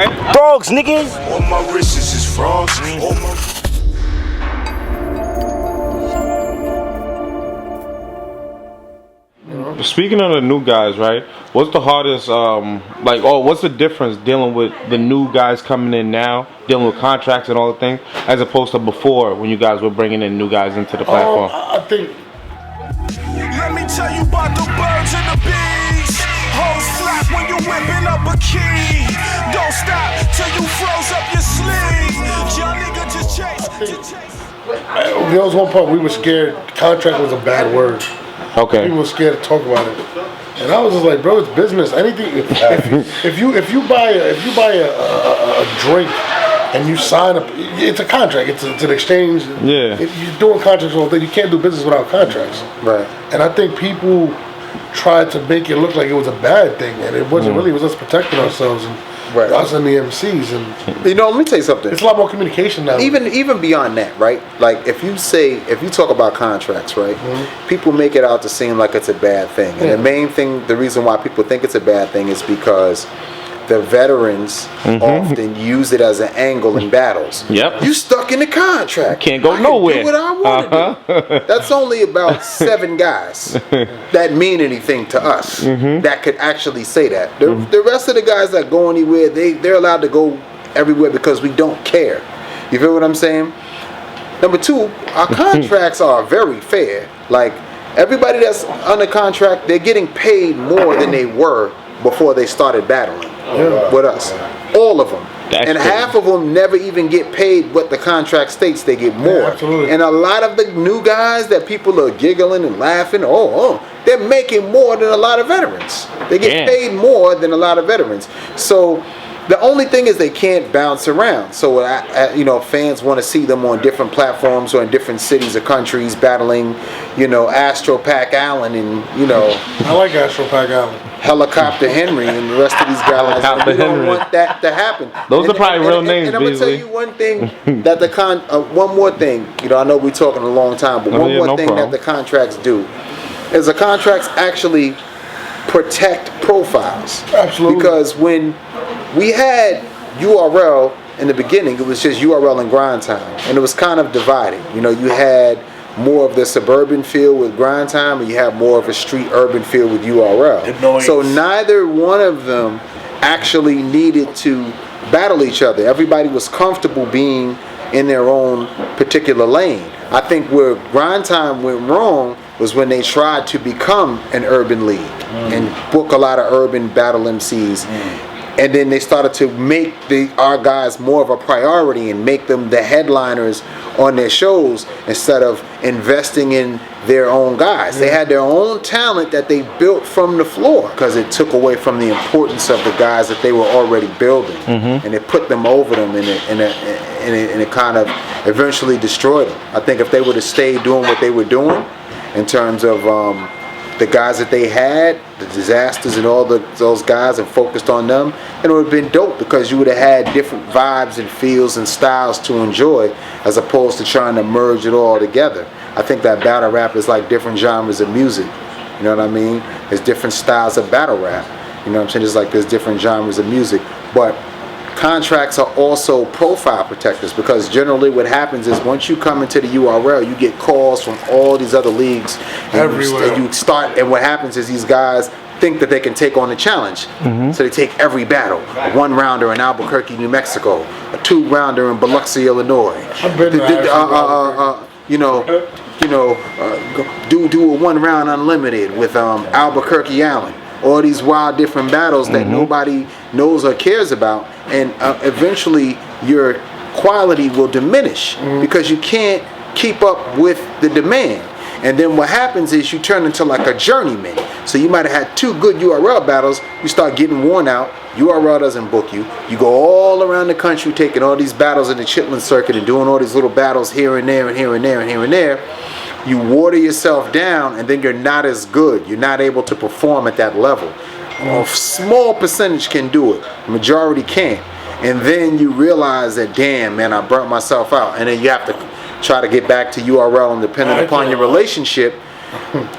right? Frogs, niggas. All my wrists is frogs. All my Speaking of the new guys, right? What's the hardest, what's the difference dealing with the new guys coming in now, dealing with contracts and all the things, as opposed to before when you guys were bringing in new guys into the platform? I think. Let me tell you about the birds and the bees. Hoes flap when you whipping up a key. Don't stop till you froze up your sleeve. Young nigga just chase. There was one part we were scared. Contract was a bad word. Okay. People were scared to talk about it, and I was just like, bro, it's business. Anything. If you buy a drink and you sign up, it's a contract. It's an exchange. Yeah. If you're doing contracts all day, you can't do business without contracts. Right. And I think people tried to make it look like it was a bad thing, and it wasn't really. It was us protecting ourselves and us and the MCs. And you know, let me tell you something. It's a lot more communication now. Even beyond that, right? Like if you talk about contracts, right? Mm-hmm. People make it out to seem like it's a bad thing, and the main thing, the reason why people think it's a bad thing is because the veterans often use it as an angle in battles. Yep. You stuck in the contract. Can't go nowhere. I can do what I want to do. That's only about 7 guys that mean anything to us that could actually say that. The rest of the guys that go anywhere, they're allowed to go everywhere because we don't care. You feel what I'm saying? Number 2, our contracts are very fair. Like everybody that's under contract, they're getting paid more than they were before they started battling with us. All of them. And half of them never even get paid what the contract states. They get more. Absolutely. And a lot of the new guys that people are giggling and laughing, they're making more than a lot of veterans. They get paid more than a lot of veterans. So the only thing is they can't bounce around. So fans want to see them on different platforms or in different cities or countries battling, Astro Pac Allen and I like Astro Pac Allen. Helicopter Henry and the rest of these guys. We don't want that to happen. Those are probably real names. And I'm gonna tell you one thing that one more thing. I know we're talking a long time, but one more thing that the contracts do is the contracts actually protect profiles. Absolutely. Because when we had URL in the beginning, it was just URL and grind time, and it was kind of divided. You had more of the suburban feel with grind time, and you have more of a street urban feel with URL. So neither one of them actually needed to battle each other. Everybody was comfortable being in their own particular lane. I think where grind time went wrong was when they tried to become an urban league and book a lot of urban battle MCs. And then they started to make our guys more of a priority and make them the headliners on their shows instead of investing in their own guys. They had their own talent that they built from the floor because it took away from the importance of the guys that they were already building. And it put them over them and it kind of eventually destroyed them. I think if they would have stayed doing what they were doing in terms of the guys that they had, the disasters and all those guys, and focused on them, and it would have been dope because you would have had different vibes and feels and styles to enjoy as opposed to trying to merge it all together. I think that battle rap is like different genres of music. You know what I mean? There's different styles of battle rap. You know what I'm saying? It's like there's different genres of music. But contracts are also profile protectors because generally what happens is once you come into the URL, you get calls from all these other leagues. Everywhere. And what happens is these guys think that they can take on the challenge. So they take every battle. A 1-rounder in Albuquerque, New Mexico. A 2-rounder in Biloxi, Illinois. I've been do a 1-round unlimited with Albuquerque Allen. All these wild different battles that nobody knows or cares about, and eventually your quality will diminish because you can't keep up with the demand. And then what happens is you turn into like a journeyman. So you might have had 2 good URL battles, you start getting worn out, URL doesn't book you, you go all around the country taking all these battles in the Chitlin circuit and doing all these little battles here and there and here and there and here and there. You water yourself down and then you're not as good. You're not able to perform at that level. A small percentage can do it. The majority can't. And then you realize that, damn, man, I burnt myself out. And then you have to try to get back to URL, and depending upon your relationship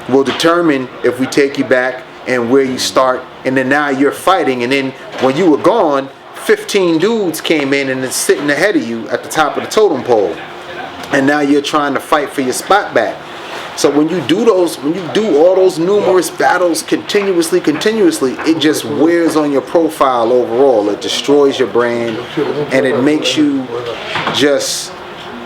will determine if we take you back and where you start. And then now you're fighting. And then when you were gone, 15 dudes came in and it's sitting ahead of you at the top of the totem pole, and now you're trying to fight for your spot back. So when you do all those numerous battles continuously, it just wears on your profile overall. It destroys your brand, and it makes you just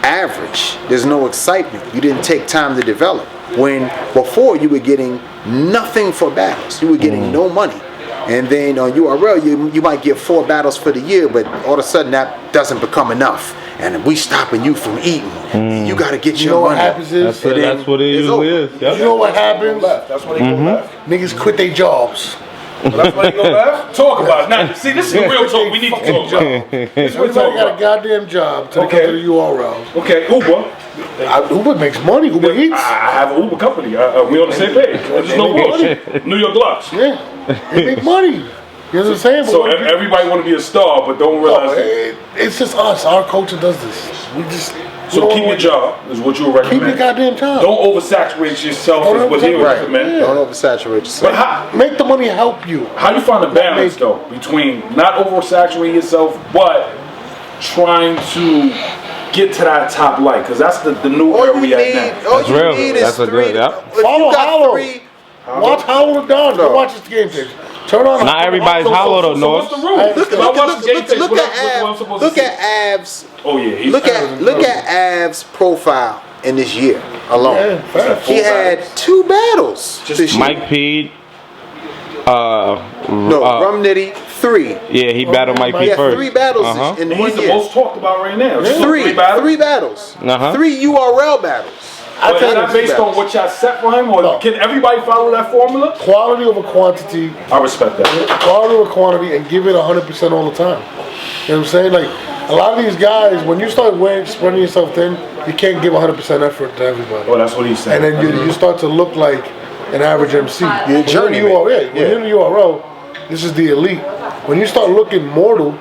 average. There's no excitement. You didn't take time to develop. When before you were getting nothing for battles, you were getting no money. And then on URL, you might get 4 battles for the year, but all of a sudden that doesn't become enough. And we stopping you from eating. You got to get your money. What happens is, That's what it usually is. Yep. you know what happens? That's when they go left. Niggas quit their jobs. That's when they go left. Talk about it. Now, see, this is the real talk we need to talk about. This is what we're Everybody talking got a about. goddamn job to Okay. come to the URL. Okay, Uber. Uber makes money. Uber Eats. I have an Uber company. We on the same page. There's no bullshit. New York Glocks. Yeah, they make money. You know what I'm saying? But So when people- everybody want to be a star, but don't realize. it's just us. Our culture does this. We just So keep your job is what you would Keep your recommend. goddamn job. Don't oversaturate yourself Don't is what he would oversaturate. recommend. Yeah. Don't oversaturate yourself. But Make the money help you. how you find a balance Make- though between not oversaturating yourself, but trying to get to that top light? Because that's the new All era you we need, at now. all That's you real. need is That's a 3. good- yep. If Follow you got Hollow. 3, Watch Hollow the Don. Go watch this game tapes. Turn on. Not everybody's hollow though, So what's the Norbes. rule? Look- If I look, watch look, the game look, tapes, look what at I'm Avs. supposed Look to see? at Avs. Oh yeah, he's Look at Av's profile in this year alone. Yeah, facts. He had 2 battles Just this year. Mike Pede. No, Rum Nitty 3. Yeah, he battled Mike He Pede had first. 3 battles Uh-huh. in And 1 he's the year. most talked about right now. Just Three battles. Uh-huh. 3 URL battles. But is tell that you based on what y'all set for him, or No. can everybody follow that formula? Quality over quantity. I respect that. Quality over quantity, and give it 100% all the time. You know what I'm saying? Like a lot of these guys, when you start spreading yourself thin, you can't give 100% effort to everybody. Oh, that's what he's saying. And then you start to look like an average MC. You're a When you're in the journeyman. URL, when you're in the URL, this is the elite. When you start looking mortal,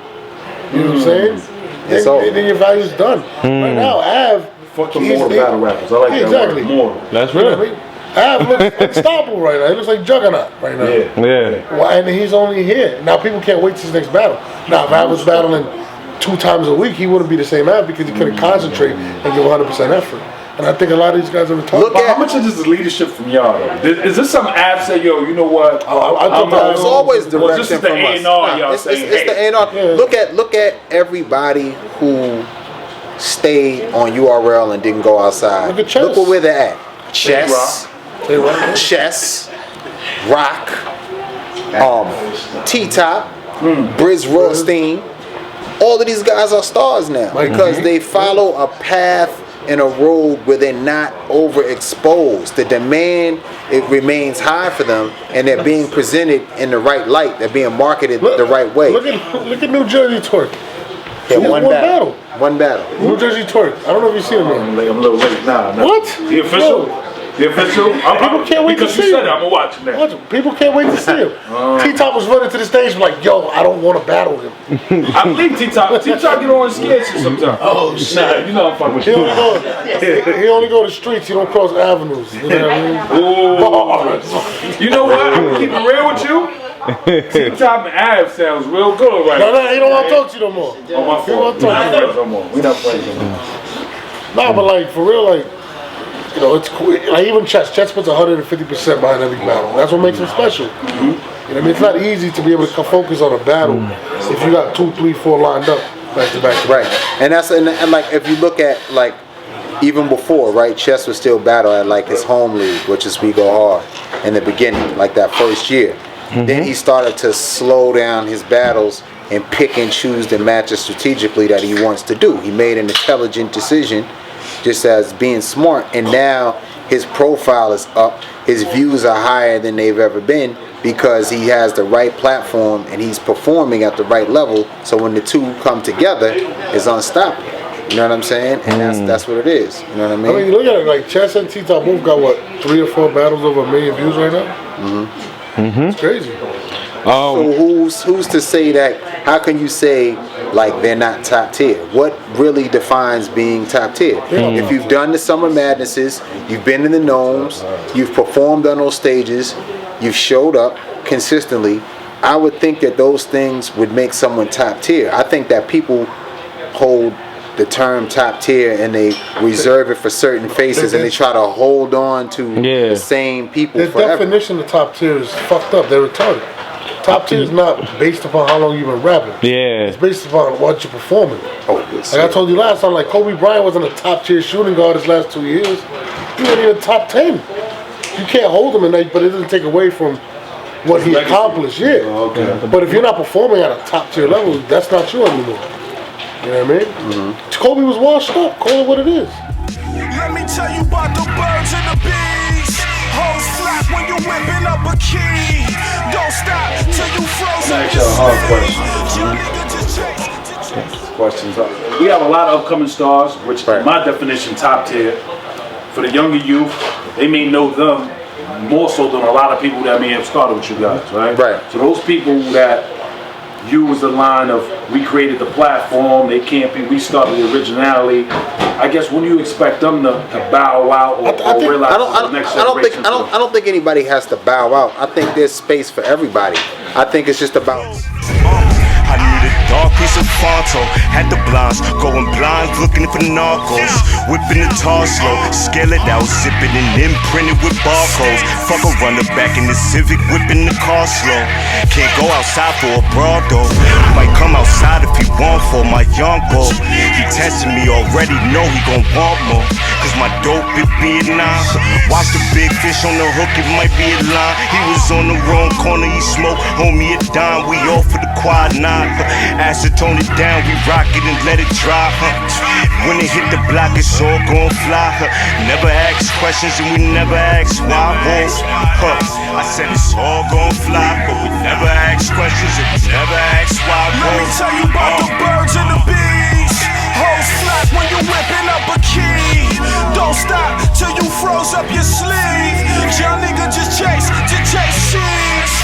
you know what I'm saying? It's over. Then your value's done. Right now, Av. Fuck the he's- mortal battle rappers. I like Yeah, that exactly. word, mortal. That's You know what I real. mean? Av looks unstoppable right now. He looks like Juggernaut right now. Yeah. Yeah. Why? And he's only here. Now people can't wait to his next battle. Now if Av was battling 2 times a week, he wouldn't be the same Av because he couldn't concentrate and give 100% effort. And I think a lot of these guys are retarded. Look But at- how much of this is leadership from y'all though? Is this some app say, yo, you know what? I think It's always Well, this direction is the from us. A&R, y'all It's saying, the hey. A&R. Yeah. Look at everybody who stayed on URL and didn't go outside. Look at Chess. Look where they're at. Chess, Say what? Chess, Rock, T-Top, Briz Rothstein. All of these guys are stars now Mike because G. they follow a path and a road where they're not overexposed. The demand, it remains high for them, and they're being presented in the right light. They're being marketed the right way. Look at New Jersey Twerk. Yeah, He has one battle. One battle. New Jersey Twerk. I don't know if you've seen him. I'm a little late. Nah. What? The official? No. The official? People can't wait to because see you said him. it, I'm gonna watch it now. What? People can't wait to see him. T-Top was running to the stage like, yo, I don't want to battle him. I believe T-Top. T-Top get on scared shit sometimes. Oh, shit. Nah, you know I'm fucking with He you. only go to streets. He don't cross avenues. You know what I mean? Bars. You know what? I'm gonna keep it real with you. T-Top and Av sounds real good right No, now. he don't want to talk to you no more. Oh, my He don't fault. want We're to not talk to you. friends no more. We're not friends no more. Nah, but like for real, like you know, it's cool. Like even Chess puts 150% behind every battle. That's what makes him special. You know what I mean? It's not easy to be able to focus on a battle if you got 2, 3, 4 lined up back to back. Right, and that's and like if you look at like even before, right, Chess was still battle at like his home league, which is We Go Hard in the beginning, like that first year. Then he started to slow down his battles and pick and choose the matches strategically that he wants to do. He made an intelligent decision, just as being smart, and now his profile is up. His views are higher than they've ever been because he has the right platform and he's performing at the right level. So when the two come together, it's unstoppable. You know what I'm saying? And that's what it is. You know what I mean? I mean, you look at it like Chess and T-Top both got what 3 or 4 battles over 1 million views right now. It's crazy. So who's to say that? How can you say like they're not top tier? What really defines being top tier? If you've done the Summer Madnesses, you've been in the Gnomes, you've performed on those stages, you've showed up consistently, I would think that those things would make someone top tier. I think that people hold the term top tier and they reserve it for certain faces and they try to hold on to the same people The forever. definition of top tier is fucked up. They're retarded. Top tier is not based upon how long you've been rapping. Yeah. It's based upon what you're performing. Like I told you last time, like Kobe Bryant wasn't a top tier shooting guard his last 2 years. He wasn't even top 10. You can't hold him in that, but it doesn't take away from what he accomplished. Yeah. Oh, okay. But if you're not performing at a top tier level, that's not you anymore. You know what I mean? Kobe was washed up. Call it what it is. Let me tell you about the birds and the bees. Hoes flap when you whipping up a key. Don't stop till you froze up That's your a hard sleeve. Your nigga just chase. Questions. We have a lot of upcoming stars, which my definition top tier. For the younger youth, they may know them more so than a lot of people that may have started with you guys, right? Right. So those people that use the line of we created the platform, they can't be, we started the originality. I guess when do you expect them to bow out or realize the next generation? I don't think anybody has to bow out. I think there's space for everybody. I think it's just about. I need a dark piece of Fonto. Had the blinds going blind, looking for narcos. Whipping the tar slow, scale it out, zipping and imprinted with barcodes. Fuck a runner back in the Civic, whipping the car slow. Can't go outside for a broad though. Might come outside if he want for my young boy. He testing me already, know he gon' want more. Cause my dope it be a 9. Watch the big fish on the hook, it might be a line. He was on the wrong corner, he smoked, homie a dime. We off for the quad 9. Acetone it down, we rock it and let it dry. When it hit the block, it's all gon' fly. Never ask questions and we never ask why. I said it's all gon' fly, but we never ask questions and we never ask why. Let me tell you about the birds and the bees. Hoes flap when you whipping up a key. Don't stop till you froze up your sleeve. Young nigga just chase cheese.